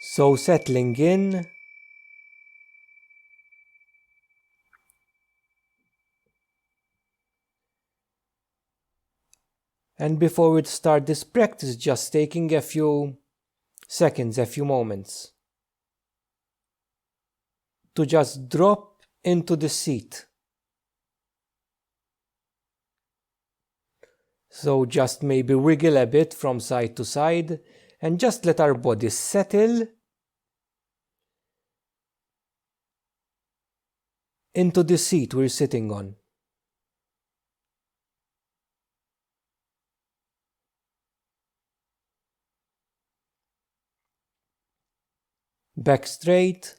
So settling in, and before we start this practice, just taking a few seconds, a few moments to just drop into the seat. So just maybe wiggle a bit from side to side and just let our body settle into the seat we're sitting on. Back straight,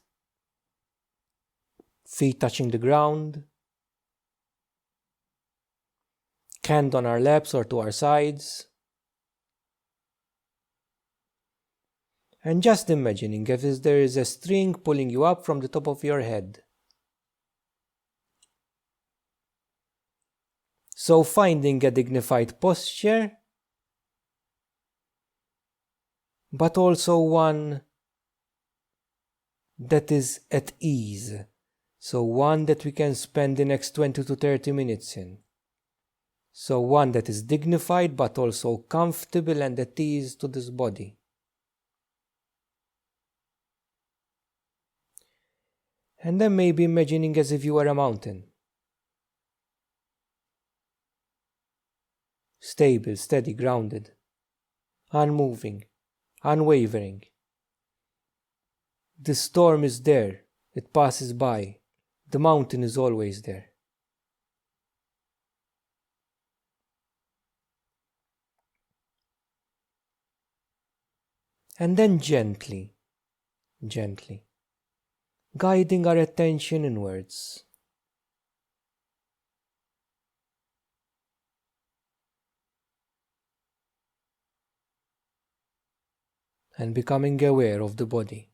feet touching the ground, hand on our laps or to our sides. And just imagining if there is a string pulling you up from the top of your head. So finding a dignified posture, but also one that is at ease. So one that we can spend the next 20 to 30 minutes in. So one that is dignified but also comfortable and at ease to this body. And then maybe imagining as if you were a mountain. Stable, steady, grounded, unmoving, unwavering. The storm is there, it passes by. The mountain is always there. And then gently, guiding our attention inwards. And becoming aware of the body.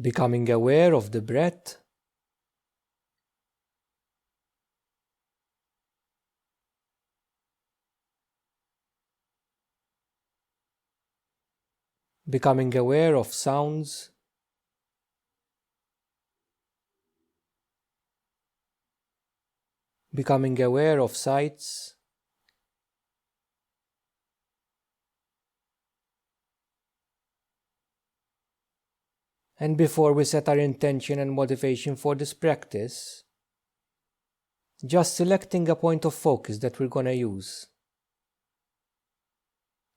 Becoming aware of the breath. Becoming aware of sounds. Becoming aware of sights. And before we set our intention and motivation for this practice, just selecting a point of focus that we're going to use.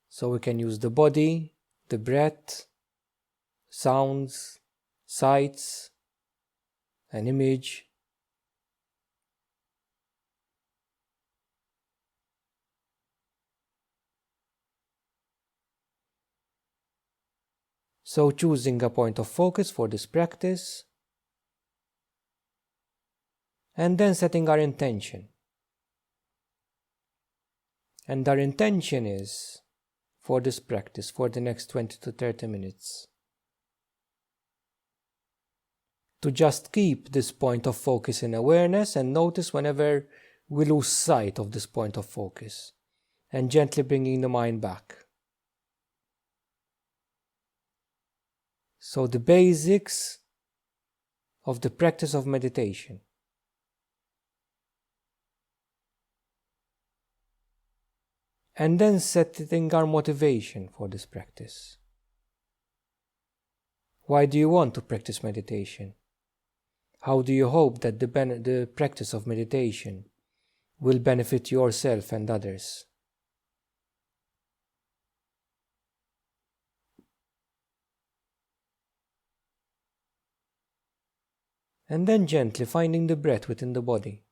So we can use the body, the breath, sounds, sights, an image. So choosing a point of focus for this practice, and then setting our intention. And our intention is, for this practice, for the next 20 to 30 minutes, to just keep this point of focus in awareness and notice whenever we lose sight of this point of focus, and gently bringing the mind back. So the basics of the practice of meditation. And then setting our motivation for this practice. Why do you want to practice meditation? How do you hope that the practice of meditation will benefit yourself and others? And then gently finding the breath within the body.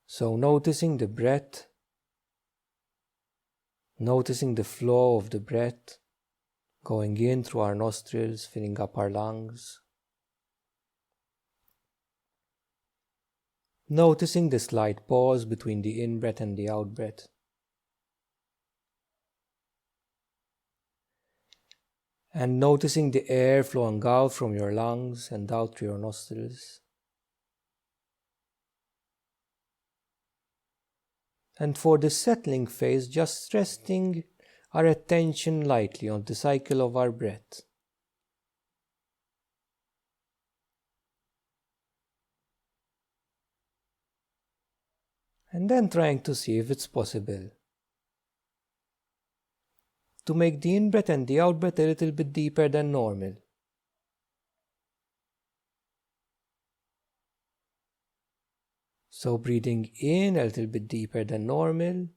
So noticing the breath, noticing the flow of the breath going in through our nostrils, filling up our lungs. Noticing the slight pause between the in-breath and the out-breath. and noticing the air flowing out from your lungs and out through your nostrils. And for the settling phase, just resting our attention lightly on the cycle of our breath. And then trying to see if it's possible to make the in-breath and the out-breath a little bit deeper than normal. So breathing in a little bit deeper than normal,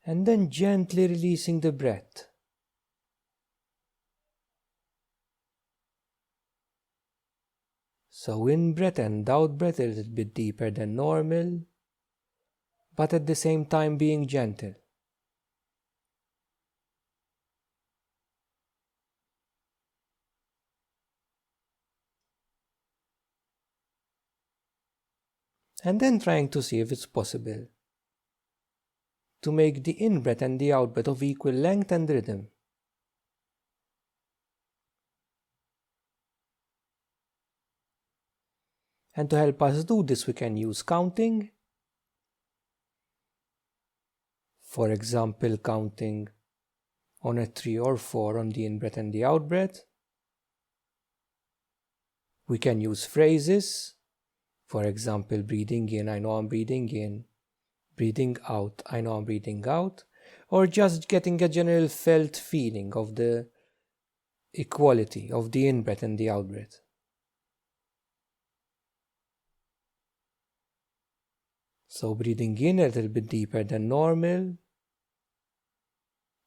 and then gently releasing the breath. So in-breath and out-breath a little bit deeper than normal, but at the same time being gentle. And then trying to see if it's possible to make the in-breath and the out-breath of equal length and rhythm. And to help us do this, we can use counting. For example, counting on a 3 or 4 on the in-breath and the out-breath. We can use phrases. For example, breathing in, I know I'm breathing in. Breathing out, I know I'm breathing out. Or just getting a general felt feeling of the equality of the in-breath and the out-breath. So breathing in a little bit deeper than normal,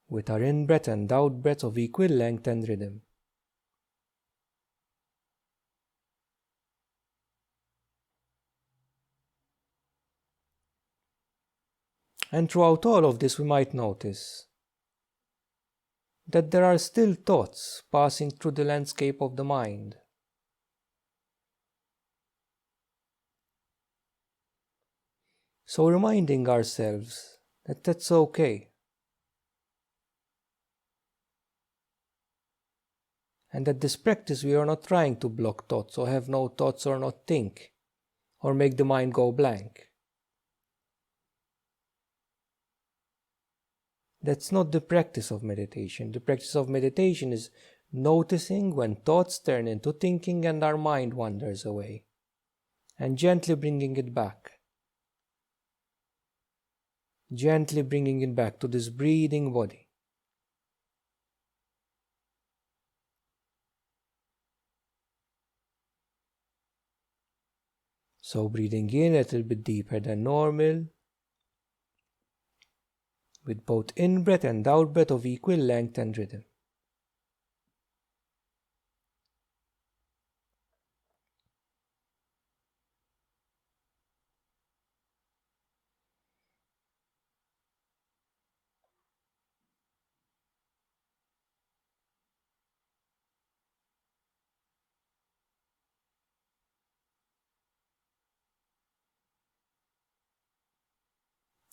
with our in-breath and out-breath of equal length and rhythm. And throughout all of this, we might notice that there are still thoughts passing through the landscape of the mind. So reminding ourselves that that's okay, and that this practice we are not trying to block thoughts or have no thoughts or not think or make the mind go blank. That's not the practice of meditation. The practice of meditation is noticing when thoughts turn into thinking and our mind wanders away, and gently bringing it back. Gently bringing it back to this breathing body. So breathing in a little bit deeper than normal, with both in-breath and out-breath of equal length and rhythm.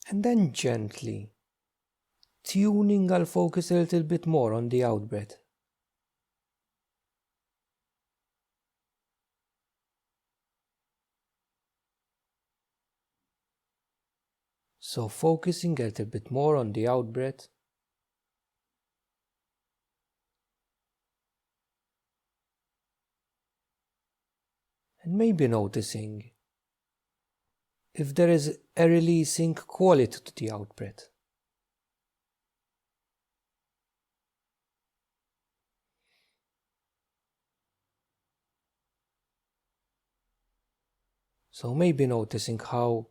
And then gently tuning our focus a little bit more on the out-breath. So focusing a little bit more on the out-breath, and maybe noticing if there is a releasing quality to the out-breath. So maybe noticing how,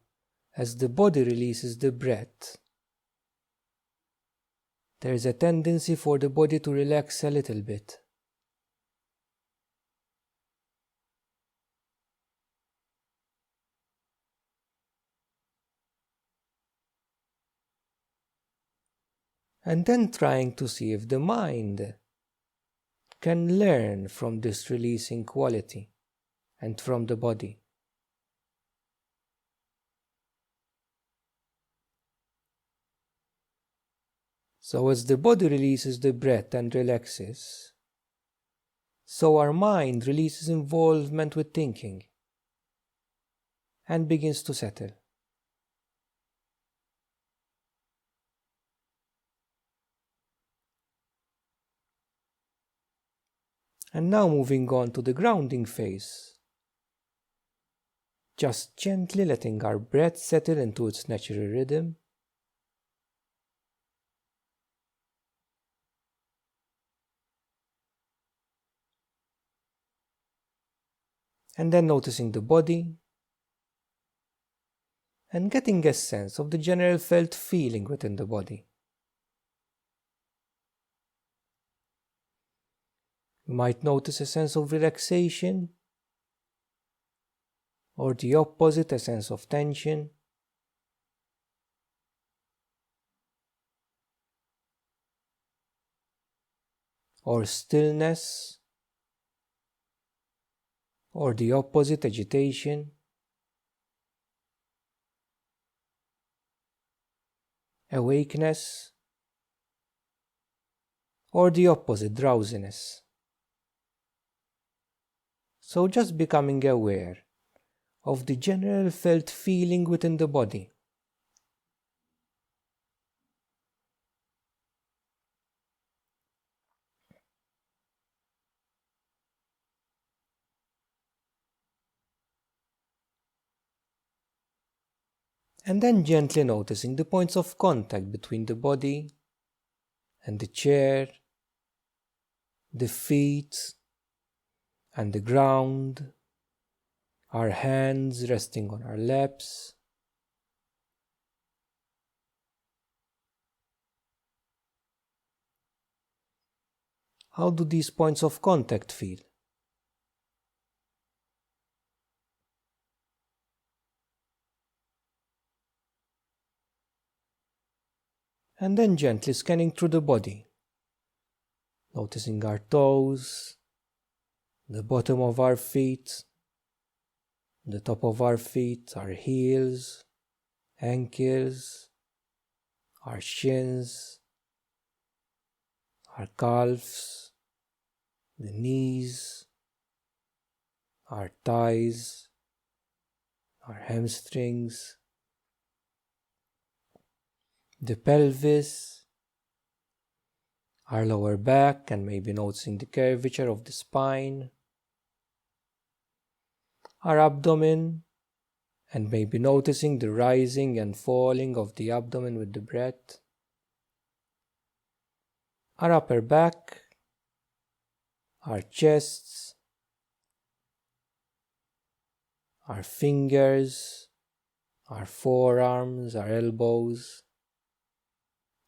as the body releases the breath, there is a tendency for the body to relax a little bit. And then trying to see if the mind can learn from this releasing quality and from the body. So as the body releases the breath and relaxes, so our mind releases involvement with thinking and begins to settle. And now moving on to the grounding phase. Just gently letting our breath settle into its natural rhythm. And then noticing the body and getting a sense of the general felt feeling within the body. You might notice a sense of relaxation, or the opposite, a sense of tension. Or stillness, or the opposite, agitation. Awakeness, or the opposite, drowsiness. So just becoming aware of the general felt feeling within the body. And then gently noticing the points of contact between the body and the chair, the feet and the ground, our hands resting on our laps. How do these points of contact feel? And then gently scanning through the body, noticing our toes, the bottom of our feet, the top of our feet, our heels, ankles, our shins, our calves, the knees, our thighs, our hamstrings, the pelvis, our lower back, and maybe noticing the curvature of the spine, our abdomen, and maybe noticing the rising and falling of the abdomen with the breath, our upper back, our chests, our fingers, our forearms, our elbows,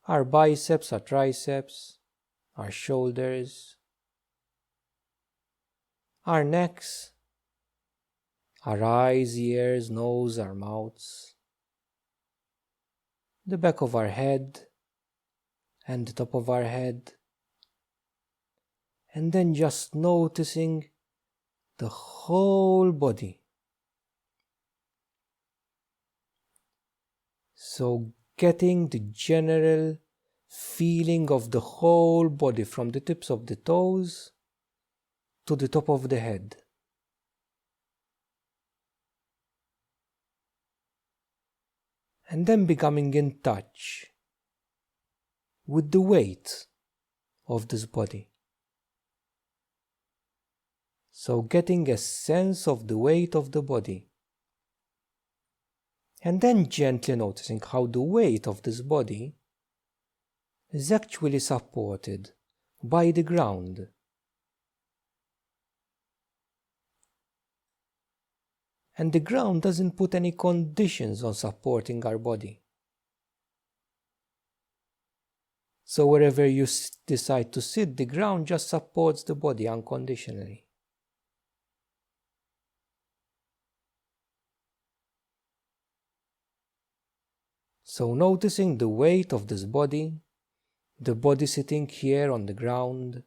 our biceps, our triceps, our shoulders, our necks, our eyes, ears, nose, our mouths, the back of our head and the top of our head, and then just noticing the whole body. So getting the general feeling of the whole body from the tips of the toes to the top of the head. And then becoming in touch with the weight of this body. So getting a sense of the weight of the body. And then gently noticing how the weight of this body is actually supported by the ground. And the ground doesn't put any conditions on supporting our body. So wherever you decide to sit, the ground just supports the body unconditionally. So noticing the weight of this body, the body sitting here on the ground,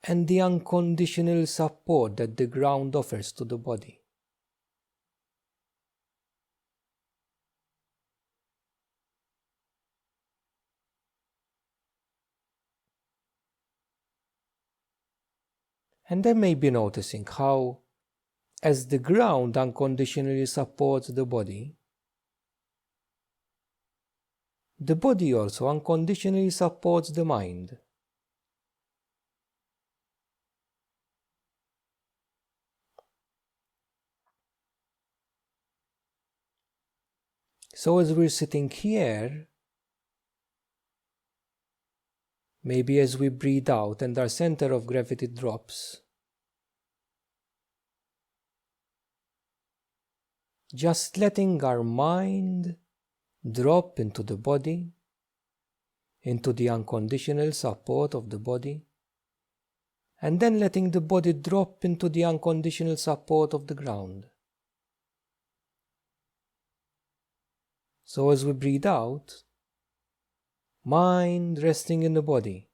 and the unconditional support that the ground offers to the body. And then maybe noticing how, as the ground unconditionally supports the body also unconditionally supports the mind. So as we're sitting here, maybe as we breathe out and our center of gravity drops, just letting our mind drop into the body, into the unconditional support of the body, and then letting the body drop into the unconditional support of the ground. So as we breathe out, mind resting in the body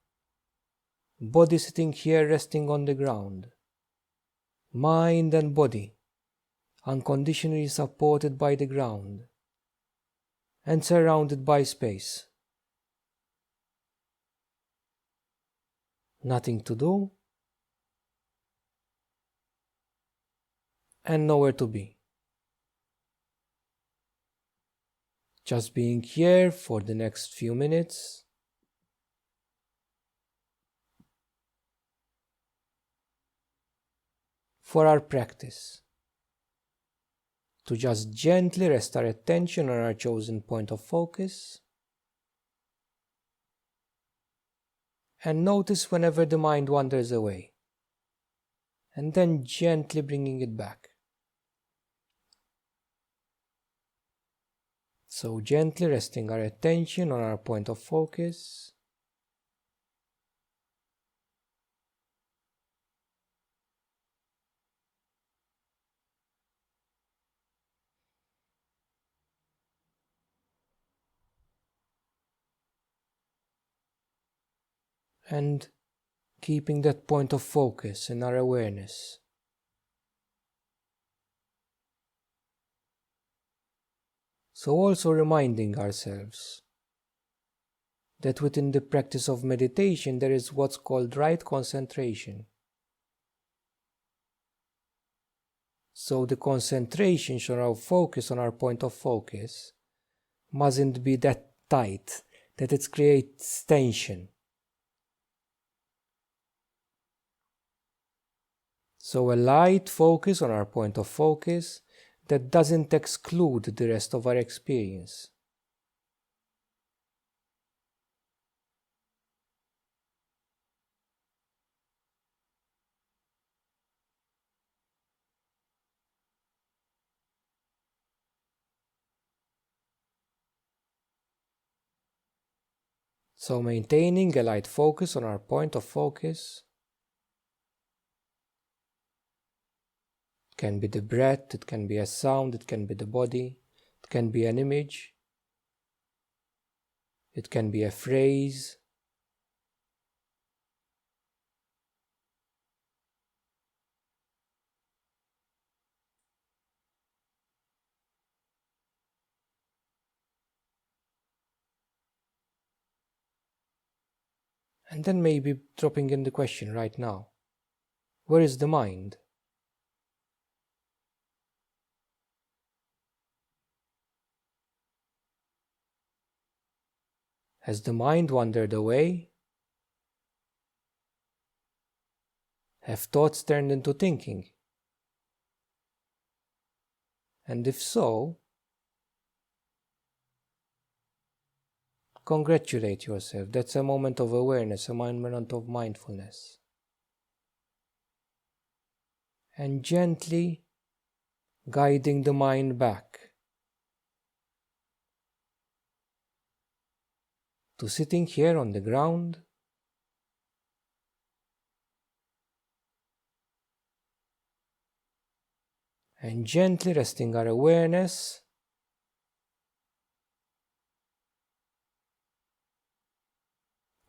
sitting here resting on the ground, mind and body unconditionally supported by the ground and surrounded by space. Nothing to do and nowhere to be. Just being here for the next few minutes, for our practice, to just gently rest our attention on our chosen point of focus and notice whenever the mind wanders away, and then gently bringing it back. So gently resting our attention on our point of focus, and keeping that point of focus in our awareness. So also reminding ourselves that within the practice of meditation there is what's called right concentration. So the concentration or our focus on our point of focus mustn't be that tight that it creates tension. So a light focus on our point of focus that doesn't exclude the rest of our experience. So maintaining a light focus on our point of focus can be the breath, it can be a sound, it can be the body, it can be an image, it can be a phrase. And then maybe dropping in the question right now, where is the mind? Has the mind wandered away? Have thoughts turned into thinking? And if so, congratulate yourself. That's a moment of awareness, a moment of mindfulness. And gently guiding the mind back to sitting here on the ground, and gently resting our awareness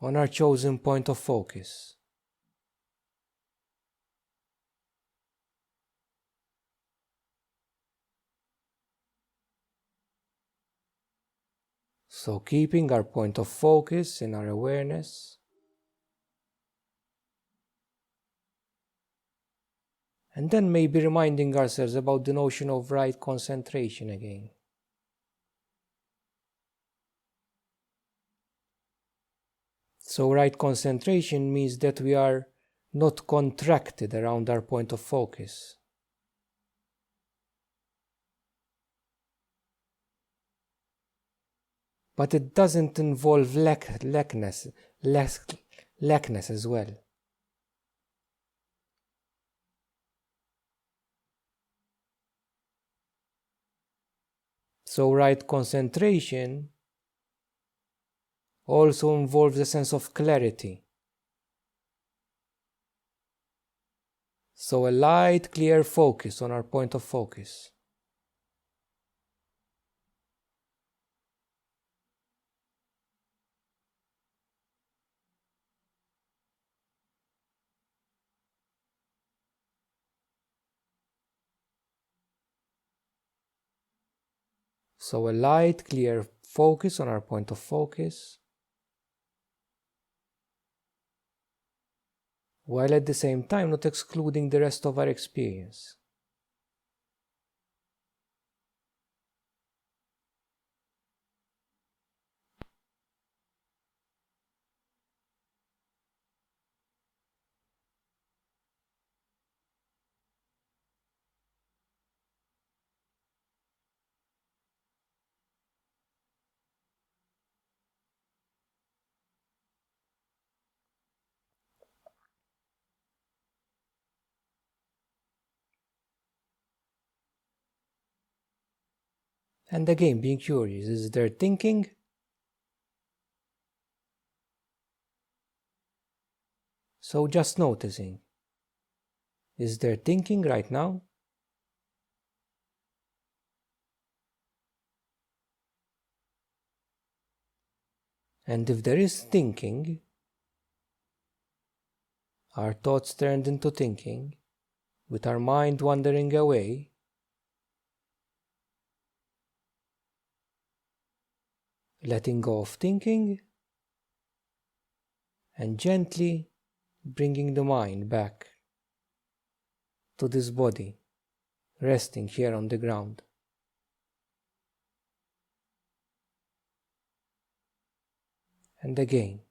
on our chosen point of focus. So keeping our point of focus in our awareness, And then maybe reminding ourselves about the notion of right concentration again. So right concentration means that we are not contracted around our point of focus. But it doesn't involve lackness as well. So right concentration also involves a sense of clarity. So a light, clear focus on our point of focus. So a light, clear focus on our point of focus, while at the same time not excluding the rest of our experience. And again, being curious, is there thinking? So just noticing, is there thinking right now? And if there is thinking, our thoughts turned into thinking, with our mind wandering away, letting go of thinking, and gently bringing the mind back to this body, resting here on the ground. And again,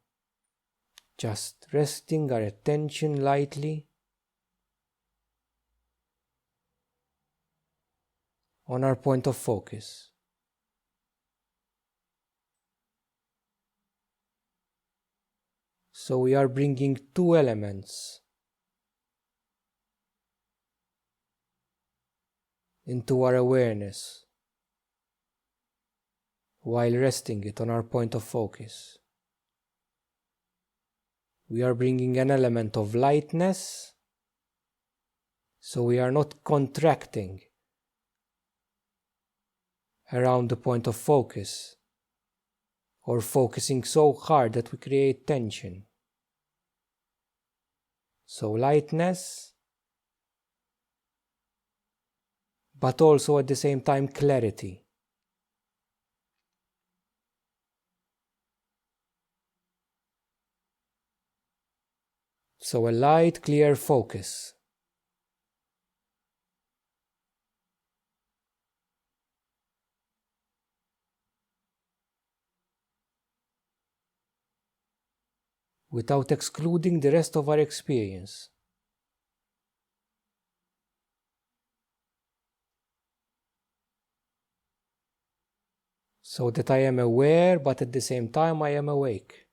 just resting our attention lightly on our point of focus. So we are bringing two elements into our awareness while resting it on our point of focus. We are bringing an element of lightness, so we are not contracting around the point of focus or focusing so hard that we create tension. So lightness, but also at the same time clarity. So a light, clear focus. Without excluding the rest of our experience. So that I am aware, but at the same time I am awake.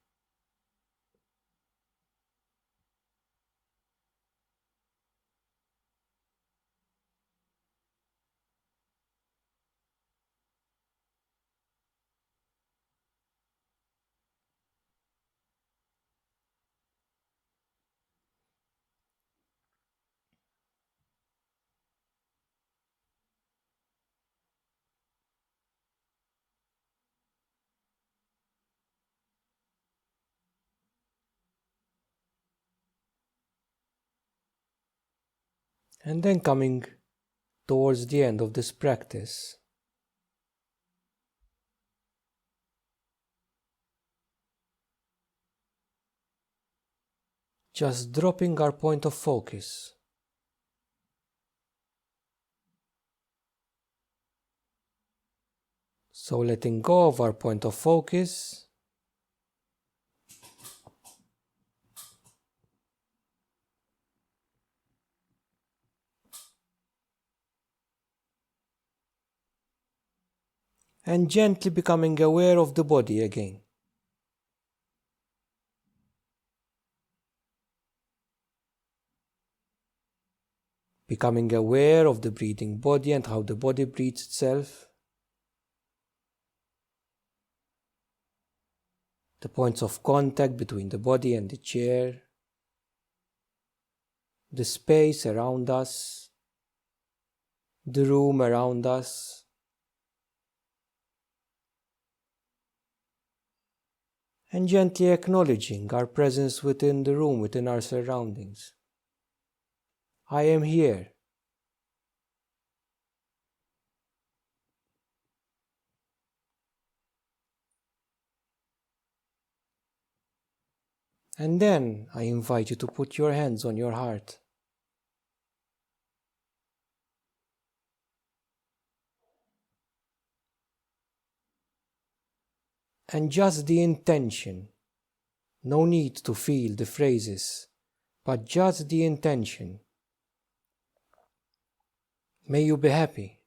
And then coming towards the end of this practice, just dropping our point of focus So letting go of our point of focus, and gently becoming aware of the body again. Becoming aware of the breathing body and how the body breathes itself. The points of contact between the body and the chair. The space around us. The room around us. And gently acknowledging our presence within the room, within our surroundings. I am here. And then I invite you to put your hands on your heart. And just the intention, no need to feel the phrases, but just the intention. May you be happy.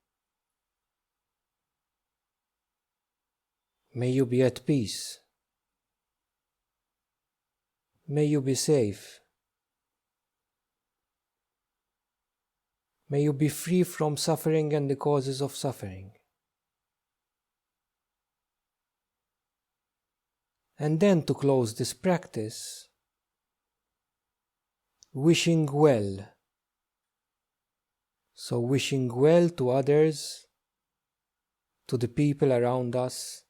May you be at peace. May you be safe. May you be free from suffering and the causes of suffering. And then to close this practice, wishing well. So wishing well to others, to the people around us,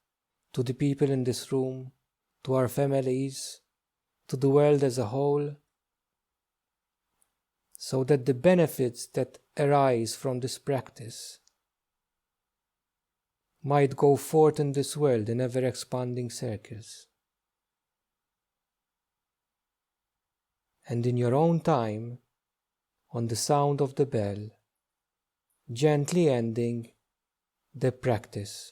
to the people in this room, to our families, to the world as a whole, so that the benefits that arise from this practice might go forth in this world in ever-expanding circles. And in your own time, on the sound of the bell, gently ending the practice.